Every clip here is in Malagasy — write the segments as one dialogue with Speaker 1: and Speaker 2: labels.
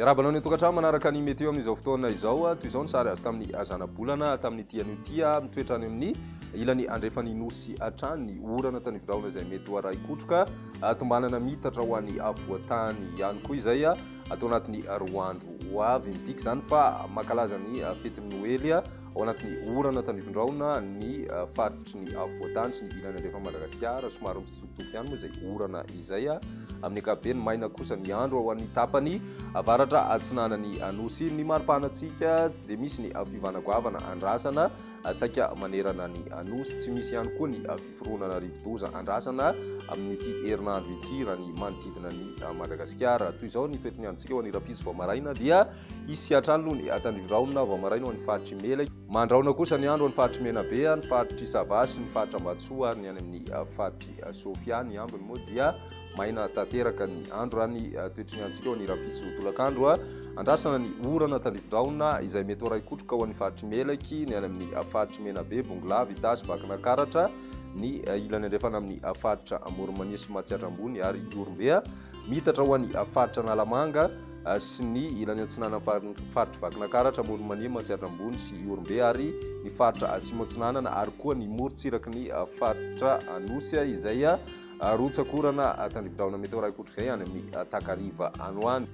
Speaker 1: Iarabanao ny tokantrano manaraka ny meteo amin'izao fotoana izao toy izao ny sary azy tamin'ny zana-bolana tamin'ny tian'io mitoetra any amin'ny ilany andrefan'ny nosy hatrany ny orana tany vidraona izay mety ho aray kotroka tombanana mitatra ho an'ny avoatany ihany koa izay atao anatin'ny roa andro ho avy midika izany fa mankalaza ny fetin'ny noely ao anatin'ny orana tany vidraona ny faritry ny avoatany sy ny ilany andrefa Madagasikara somary misotoko ihany moa izay orana izay amin'ny ankapobeny maina kosa ny andro ao an'ny tapany avaratra atsinanany nosy ny maripanatsika tsy dia misy ny fivanagoavana andrasana saika manerana ny nosy tsy misy ihany koa ny fiforonana rivodoza andrasana amin'ity herinandro ity raha ny manodidina ny Madagasikara toy izao ny toetrany androntsika ho an'ny rapiso vao maraina dia isy hatrany aloha ny tandriviraona vao maraina ho an'ny faritry mela mandraona kosa ny andro ny faritry menabe ny faritry savasy ny faritra ambatsoa ary ny any amin'ny faritry sofia ny ambiny moa dia maina tanteraka ny andro raha ny toetrany androntsika ho an'ny rapiso tolakandro andrasana ny orana tandrividraona izay mety ho ray kotroka ho an'ny faritry melaky ny any amin'ny faritry menabe bongolava itasy vakina karatra ny ilany andrefana amin'ny faritra Moromania sy Matsiatrambony ary Iorombe mitatra ho an'ny faritra Analamanga sy ny ilany antsinana faritra vakina karatra Moromania Matsiatrambony sy Iorombe ary ny faritra atsimo atsinanana ary koa ny morontsiraky ny faritra Anosy izay rotsakorana tandrividraona mety ho ray kotroka izay any amin'ny Takariva Anoany.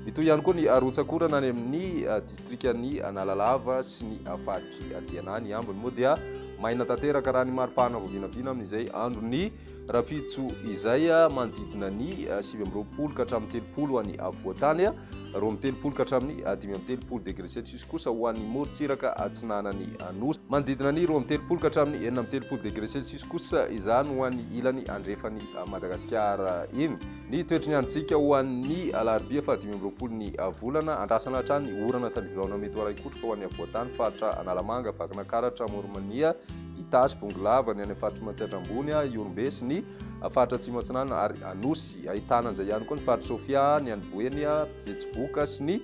Speaker 1: Itoy ihany koa ny rotsakorana any amin'ny distriktan'ny Analalava sy ny faritry Dianany ambiny moa dia maina tanteraka raha ny maripana vao vinavina amin'izay andro ny rapitso izay manodidina ny 720 ka hatramin'ny 30 any avoatany 20 ka hatramin'ny 530 degré celsius kosa ho an'ny morontsiraka atsinanany nosy manodidina ny 20 ka hatramin'ny 430 degré celsius kosa izany ho an'ny ilany andrefan'ny Madagasikara iny ny toetrany androntsika ho an'ny alarobia fa 520 ny volana andrasana hatrany ny orana tandrividraona mety ho ray kotroka ho an'ny avoatany faritra Analamanga vakina karatra Moromania itasy bongolava ny any faritra Matsiatrambony Iorombe sy ny faritra atsimo atsinanana ary Anosy ahitana an'izay ihany koa ny faritra Sofia ny any Boeny Betsiboka sy ny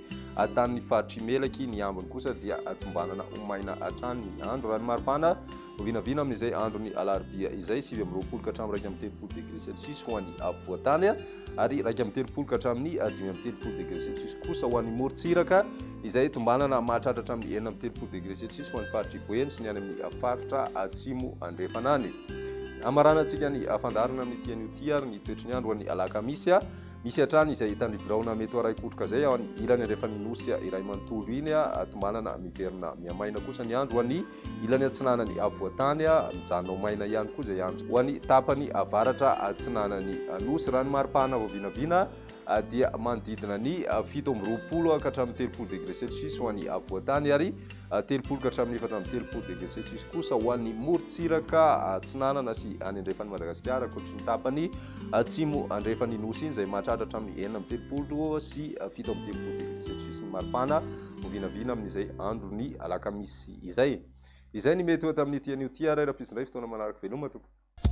Speaker 1: tanin'ny faritry melaky ny ambiny kosa dia tombanana maina hatrany ny andro raha ny maripana vinavina amin'izay andro ny alarobia izay 720 ka hatramin'ny 230 degré celsius ho an'ny avoatany ary 230 ka hatramin'ny 530 degré celsius kosa ho an'ny morontsiraka izay tombanana mahatratra hatramin'ny 430 degré celsius ho an'ny faritry Boeny sy ny any amin'ny faritra atsimo andrefanany. Amaranantsika ny fandarana amin'ny tian'io ary ny toetrany andro ho an'ny alakamisy misy hatrany izay tandrividraona mety ho ray kotroka izay ao an'ny ilany andrefan'ny nosy iray manontolo iny tombanana miverina miamaina kosa ny andro ho an'ny ilany atsinanany avoatany mijanona ho maina ihany koa izay andro ho an'ny tapany avaratra atsinanany nosy raha ny maripana vao vinavina dia manodidina ny 720 ka hatramin'ny 30 degré celsius ho an'ny avoatany ary 30 ka hatramin'ny 430 degré celsius kosa ho an'ny morontsiraka atsinanana sy any andrefan'ny Madagasikara koatry ny tapany atsimo andrefan'ny nosy iny izay mahatratra hatramin'ny 430 sy 730 degré celsius ny maripana ho vinavina amin'izay andro ny alakamisy izay ny mety ho tamin'ny tian'io ray rapiso indray fotoana manaraka veloma tompoko.